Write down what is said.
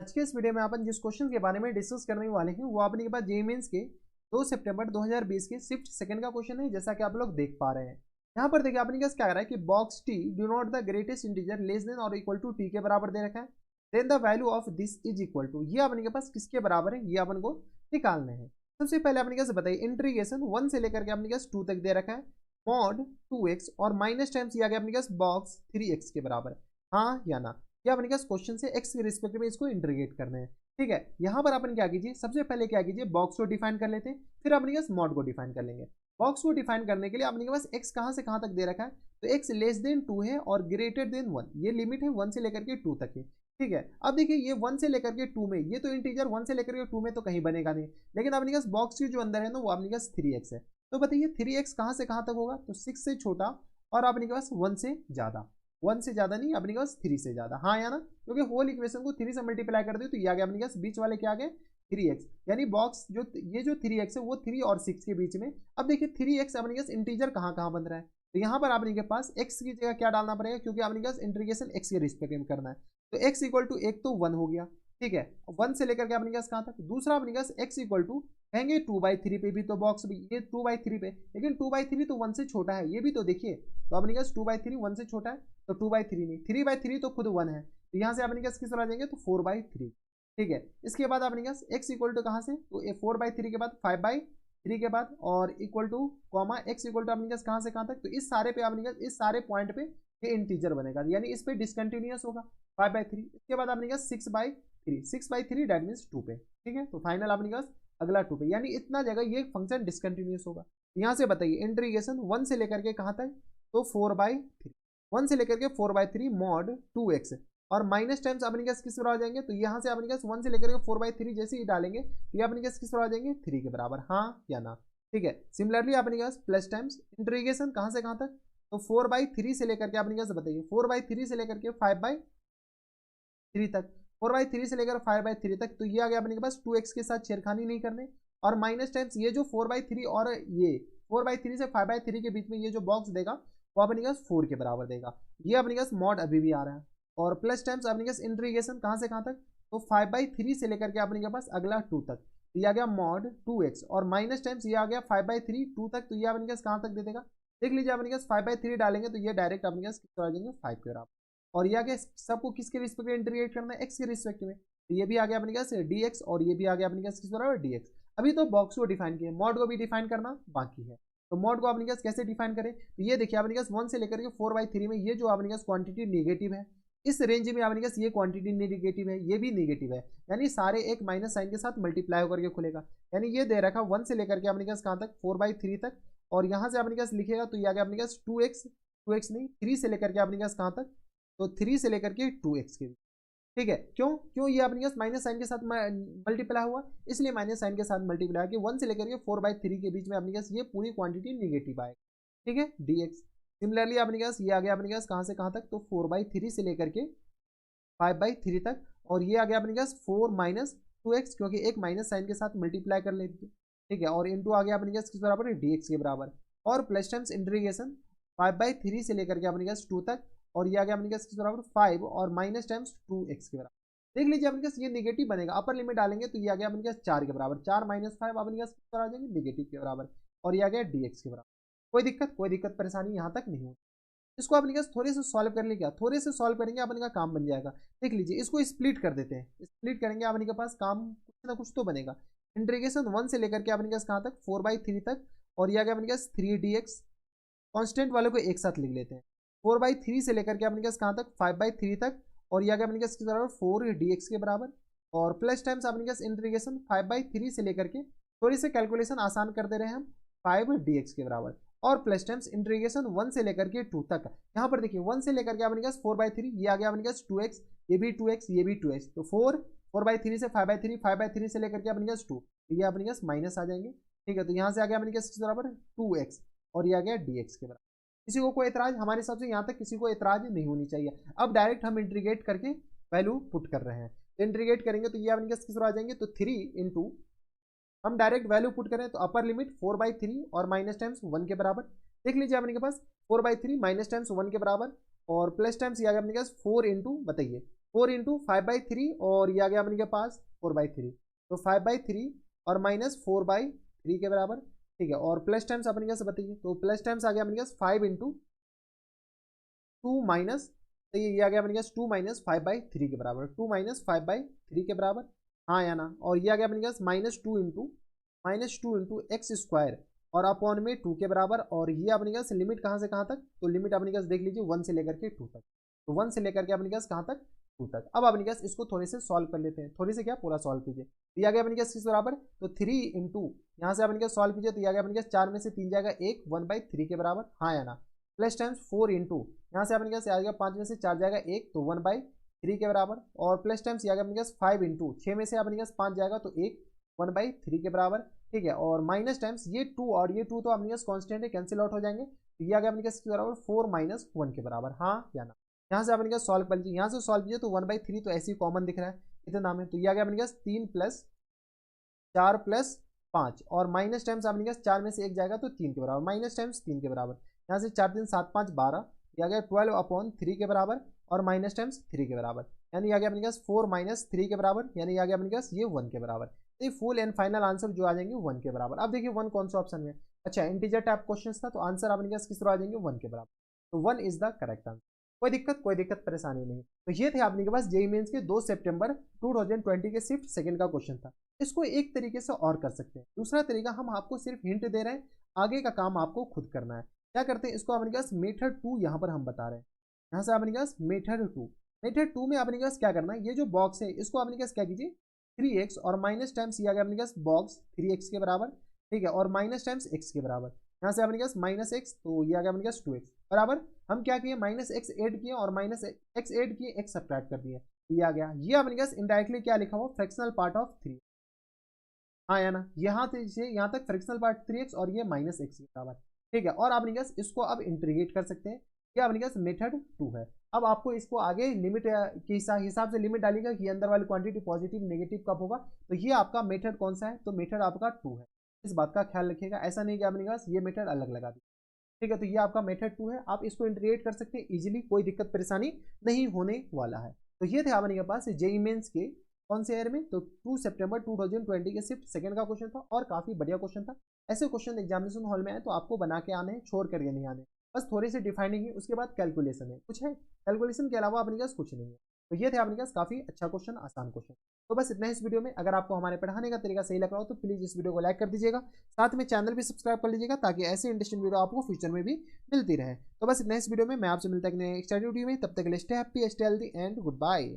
आज के इस वीडियो में अपन जिस क्वेश्चन के बारे में डिस्कस करने वाले हैं वो अपने के पास जेईई मेंस के 2 सितंबर 2020 के शिफ्ट सेकंड का क्वेश्चन है, जैसा कि आप लोग देख पा रहे हैं। यहाँ पर देखिए अपने पास क्या आ रहा है कि box t do not the greatest integer less than और इक्वल टू टी के बराबर दे रखा है, then the value of this is equal to, ये अपने के पास किसके बराबर है, ये अपन को निकालना है। सबसे पहले अपने पास बताइए इंटीग्रेशन 1 से लेकर के अपने पास 2 तक दे रखा है, मॉड 2x और माइनस टाइम्स ये आ गया अपने पास बॉक्स 3x के बराबर, हाँ या ना। या अपने पास क्वेश्चन से x के रिस्पेक्ट में इसको इंटीग्रेट करना है। ठीक है, यहाँ पर अपन क्या कीजिए, सबसे पहले क्या कीजिए बॉक्स को डिफाइन कर लेते हैं, फिर अपने पास मॉड को डिफाइन कर लेंगे। बॉक्स को डिफाइन करने के लिए अपने के पास x कहाँ से कहाँ तक दे रखा है, तो x लेस देन 2 है और ग्रेटर देन 1, ये लिमिट है 1 से लेकर के 2 तक है। ठीक है, अब देखिए ये 1 से लेकर के 2 में, ये तो इंटीजर 1 से लेकर के 2 में तो कहीं बनेगा नहीं, लेकिन अपने पास बॉक्स के जो अंदर है ना वो अपने पास 3x है। तो बताइए 3x कहाँ से कहाँ तक होगा, तो 6 से छोटा और अपने के पास 1 से ज़्यादा, 1 से ज़्यादा नहीं अपने के पास 3 से ज़्यादा, हाँ या ना, क्योंकि होल इक्वेशन को 3 से मल्टीप्लाई कर दे तो ये आ गया अपने पास बीच वाले क्या आ गए 3x, यानी बॉक्स जो ये जो 3x है वो 3 और 6 के बीच में। अब देखिए 3x अपने पास इंटीजर कहाँ कहाँ बन रहा है, तो यहाँ पर आपने के पास x की जगह क्या डालना पड़ेगा, क्योंकि आपने पास इंटीग्रेशन x के रिस्पेक्ट में करना है, तो x इक्वल टू एक तो 1 हो गया। ठीक है, 1 से लेकर के अपने पास कहाँ तक, दूसरा अपने पास x इक्वल टू कहेंगे 2/3 पे भी, तो बॉक्स भी ये 2/3 पे, लेकिन 2/3 तो 1 से छोटा है, ये भी तो देखिए, तो अपने पास 2/3 1 से छोटा है, तो 2/3 नहीं, 3/3 तो खुद 1 है, तो यहाँ से अपने पास किस तरह आ जाएंगे, तो 4/3। ठीक है, इसके बाद अपने पास x इक्वल टू कहाँ से, तो 4/3 के बाद 5/3 के बाद और equal to comma x equal to अपने पास कहाँ से कहाँ तक, तो इस सारे पे अपने पास इस सारे पॉइंट पे ये इंटीजर बनेगा, यानी इस पे डिसकंटिन्यूअस होगा 5/3। इसके बाद अपने पास 6/3 डेट मीन्स 2 पे। ठीक है, तो फाइनल अपने पास अगला 2 पे, यानी इतना जगह ये फंक्शन डिसकंटिन्यूअस होगा। यहाँ से बताइए इंटीग्रेशन 1 से लेकर के कहाँ तक, तो 4/3, 1 से लेकर के 4/3 मॉड 2x और माइनस टाइम्स अपने पास किस तरह आ जाएंगे, तो यहाँ से अपने पास 1 से लेकर के 4/3 जैसे ही डालेंगे तो ये अपने पास किस तरह आ जाएंगे 3 के बराबर, हाँ या ना। ठीक है, सिमिलरली अपने पास प्लस टाइम्स इंटीग्रेशन कहाँ से कहाँ तक, तो 4/3 से लेकर के अपने पास बताइए 4/3 से लेकर के 5/3 तक, 4/3 से लेकर 5/3 तक, तो ये आ गया अपने के पास 2x के साथ छेड़खानी नहीं करने, और माइनस टाइम्स ये जो 4/3 और ये 4/3 से 5/3 के बीच में ये जो बॉक्स देगा वो अपने पास 4 के बराबर देगा, ये अपने पास मॉड अभी भी आ रहा है, और प्लस टाइम्स अपने पास इंटीग्रेशन कहाँ से कहाँ तक, तो 5/3 से लेकर के अपने के पास अगला 2 तक, तो ये आ गया मॉड 2x और माइनस टाइम्स ये आ गया 5/3 2 तक, तो ये अपने पास कहाँ तक दे देगा, देख लीजिए अपने पास 5/3 डालेंगे तो ये डायरेक्ट अपने पास किस आ जाएंगे 5 के बराबर, और ये आ गया सबको किसके रिस्पेक्ट में इंटीग्रेट करना है, x के रिस्पेक्ट में, तो ये भी आ गया अपने पास dx और ये भी आ गया अपने पास किस बराबर dx। अभी तो बॉक्स को डिफाइन किया, मॉड को भी डिफाइन करना बाकी है, तो मॉड को अपने पास कैसे डिफाइन करें, तो ये देखिए अपने पास 1 से लेकर के 4/3 में ये जो अपने पास क्वांटिटी नेगेटिव है, इस रेंज में अपने पास ये क्वांटिटी नेगेटिव है, ये भी नेगेटिव है, यानी सारे एक माइनस साइन के साथ मल्टीप्लाई होकर के खुलेगा, यानी ये दे रखा 1 से लेकर के अपने पास कहाँ तक 4/3 तक, और यहाँ से अपने पास लिखेगा तो ये आ गया अपने पास 2x नहीं 3 से लेकर के अपने पास कहाँ तक, तो 3 से लेकर के 2x के। ठीक है, क्यों क्यों ये अपने पास माइनस साइन के साथ मल्टीप्लाई हुआ, इसलिए माइनस साइन के साथ मल्टीप्लाई कि 1 से लेकर के 4/3 के बीच में अपने पास ये पूरी क्वांटिटी निगेटिव आएगी। ठीक है, dx। सिमिलरली अपने पास ये आ गया अपने पास कहाँ से कहाँ तक, तो 4/3 से लेकर के 5/3 तक, और ये आ गया अपने पास 4 माइनस 2x, क्योंकि एक माइनस साइन के साथ मल्टीप्लाई कर लेते। ठीक है, और इंटू आ गया अपने पास किस बराबर है dx के बराबर, और प्लस टाइम्स इंटीग्रेशन 5/3 से लेकर के अपने पास 2 तक, और ये आ गया अपने पास किस बराबर 5 और माइनस टाइम्स 2x के बराबर। देख लीजिए अपने पास ये नेगेटिव बनेगा, अपर लिमिट डालेंगे तो ये आ गया अपने पास 4 के बराबर, 4 माइनस 5 अपने पास किस आ जाएंगे नेगेटिव के बराबर, और ये आ गया dx के बराबर। कोई दिक्कत परेशानी यहाँ तक नहीं होगी। इसको अपने पास थोड़े से सॉल्व करने क्या, थोड़े से सॉल्व करेंगे अपने का काम बन जाएगा। देख लीजिए इसको स्प्लिट कर देते हैं, स्प्लिट करेंगे अपने के पास काम कुछ ना कुछ तो बनेगा। इंटीग्रेशन 1 से लेकर के अपने पास कहाँ तक 4/3 तक, और ये आ गया अपने पास 3dx, कॉन्स्टेंट वाले को एक साथ लिख लेते हैं, 4/3 से लेकर के अपने पास कहाँ तक 5/3 तक, और ये आ गया अपने पास किस बराबर 4dx के बराबर, और प्लस टाइम्स अपने पास इंटीग्रेशन 5/3 से लेकर के, थोड़ी सी कैलकुलेशन आसान कर दे रहे हैं हम, 5dx के बराबर, और प्लस टाइम्स इंटीग्रेशन 1 से लेकर के 2 तक। यहाँ पर देखिए 1 से लेकर के अपने पास 4/3, ये आ गया अपने पास 2x, ये भी 2x, ये भी 2x, तो 4/3 से 5/3, 5/3 से लेकर के अपने पास 2, तो ये अपने पास माइनस आ जाएंगे। ठीक है, तो यहाँ से आ गया अपने पास किस बराबर 2x, और ये आ गया dx के बराबर। किसी को कोई एतराज, हमारे हिसाब से यहाँ तक किसी को एतराज नहीं होनी चाहिए। अब डायरेक्ट हम इंटीग्रेट करके वैल्यू पुट कर रहे हैं, इंटीग्रेट करेंगे तो ये अपने पास किस तरह आ जाएंगे, तो 3 इंटू हम डायरेक्ट वैल्यू पुट करें तो अपर लिमिट 4/3 और माइनस टाइम्स 1 के बराबर। देख लीजिए अपने के पास 4/3 माइनस टाइम्स 1 के बराबर, और प्लस टाइम्स ये आ गया अपने पास 4 इंटू बताइए 4 इंटू 5/3 और ये आ गया अपने के पास 4/3, तो 5/3 और माइनस 4/3 के बराबर, ठीक है। और प्लस टाइम्स अपने कैसे बताइए, तो प्लस टाइम्स आ गया अपने पास 5 इंटू 2 माइनस, तो ये आ गया अपने पास 2 माइनस 5/3 के बराबर, 2 माइनस 5/3 के बराबर, हाँ या ना। और ये आ गया अपने पास -2 इंटू एक्स स्क्वायर और अपॉन में 2 के बराबर। और ये अपने पास लिमिट कहाँ से कहाँ तक, तो लिमिट अपने पास देख लीजिए 1 से लेकर के 2 तक, तो 1 से लेकर के अपने पास कहाँ तक, 2 तक। अब अपने पास इसको थोड़े से सॉल्व कर लेते हैं, थोड़ी से क्या पूरा सॉल्व कीजिए। तो ये आ गया अपने पास किस बराबर, तो 3 इंटू यहाँ से अपने पास सॉल्व कीजिए, तो ये आ गया अपने पास 4 में से 3 जाएगा 1, 1/3 के बराबर, हाँ या ना। प्लस टाइम्स 4 इंटू यहाँ से अपने पास आ गया 5 में से 4 जाएगा 1, तो 1/3 के बराबर। और प्लस टाइम्स ये आ गया अपने पास 5 इंटू 6 में से अपने पास 5 जाएगा तो 1, 1/3 के बराबर, ठीक है। और माइनस टाइम्स ये 2 और ये 2 तो अपने पास कॉन्स्टेंट है, कैंसिल आउट हो जाएंगे, तो ये आ गया अपने पास किसके बराबर, 4 - 1 के बराबर, हाँ या ना। यहाँ से अपने पास सॉल्व कर लीजिए, यहाँ से सॉल्व कीजिए तो 1/3 तो ऐसे ही कॉमन दिख रहा है, इतना नाम है, तो ये आ गया अपने पास 3 + 4 + 5 और माइनस टाइम्स अपने पास 4 में से 1 जाएगा तो 3 के बराबर, माइनस टाइम्स 3 के बराबर, यहाँ से 4 3 7 5 12, ये आ गया 12/3 के बराबर और माइनस टाइम्स 3 के बराबर, यानी आ गया अपने पास 4 - 3 के बराबर, यानी आ गया अपने पास ये 1 के बराबर। तो ये फुल एंड फाइनल आंसर जो आ जाएंगे 1 के बराबर। अब देखिए 1 कौन सा ऑप्शन में, अच्छा इंटीजर टाइप क्वेश्चन था तो आंसर अपने पास किस तरह आ जाएंगे 1 के बराबर, तो 1 इज द करेक्ट आंसर। कोई दिक्कत परेशानी नहीं। तो ये थे आपके पास जेईई मेंस के 2 सितंबर 2020 के शिफ्ट सेकंड का क्वेश्चन था। इसको एक तरीके से और कर सकते हैं, दूसरा तरीका हम आपको सिर्फ हिंट दे रहे हैं, आगे का काम आपको खुद करना है। क्या करते हैं, इसको अपने पास मेथड 2 यहाँ पर हम बता रहे हैं, यहाँ से अपने पास मेथड 2 में अपने पास क्या करना है, ये जो बॉक्स है इसको अपने पास क्या कीजिए 3x और माइनस टाइम्स ये आ गया अपने पास बॉक्स 3x के बराबर, ठीक है, और माइनस टाइम्स x के बराबर, यहाँ से अपने पास -x तो ये आ गया अपने पास 2x बराबर। हम क्या किए -x ऐड किए और -x ऐड किए, x सब्ट्रैक्ट कर दिए, ये आ गया। ये अपने पास इनडायरेक्टली क्या लिखा हुआ, फ्रैक्शनल पार्ट ऑफ 3, हाँ या ना, यहाँ से यहाँ तक फ्रैक्शनल पार्ट 3x और ये -x के बराबर, ठीक है। और अपने पास इसको अब इंटीग्रेट कर सकते हैं, ये अपने पास मेथड 2 है। अब आपको इसको आगे लिमिट के हिसाब से लिमिट डालेगा कि अंदर वाली क्वांटिटी पॉजिटिव नेगेटिव कब होगा, तो ये आपका मेथड कौन सा है, तो मेथड आपका 2 है। इस बात का ख्याल रखिएगा, ऐसा नहीं कि अपने पास ये मेथड अलग लगा दी, ठीक है। तो ये आपका मेथड 2 है, आप इसको इंटीग्रेट कर सकते हैं इजीली, कोई दिक्कत परेशानी नहीं होने वाला है। तो ये थे अपने पास जेईई मेंस के कौन से ईयर में, तो 2 सितंबर 2020 के शिफ्ट सेकंड का क्वेश्चन था और काफी बढ़िया क्वेश्चन था। ऐसे क्वेश्चन एग्जामिनेशन हॉल में आए तो आपको बना के आने हैं, छोड़ करके नहीं आने, बस थोड़ी सी डिफाइनिंग है, उसके बाद कैलकुलेशन है, कुछ है कैलकुलेशन के अलावा अपने पास कुछ नहीं है। तो ये थे अपने पास काफी अच्छा क्वेश्चन, आसान क्वेश्चन। तो बस इतना ही इस वीडियो में। अगर आपको हमारे पढ़ाने का तरीका सही लग रहा हो तो प्लीज इस वीडियो को लाइक कर दीजिएगा, साथ में चैनल भी सब्सक्राइब कर लीजिएगा ताकि ऐसे इंटरेस्टिंग वीडियो आपको फ्यूचर में भी मिलती रहे। तो बस इतना इस वीडियो में, मैं आपसे मिलता है नेक्स्ट वीडियो में, तब तक के लिए stay happy, stay healthy and good bye.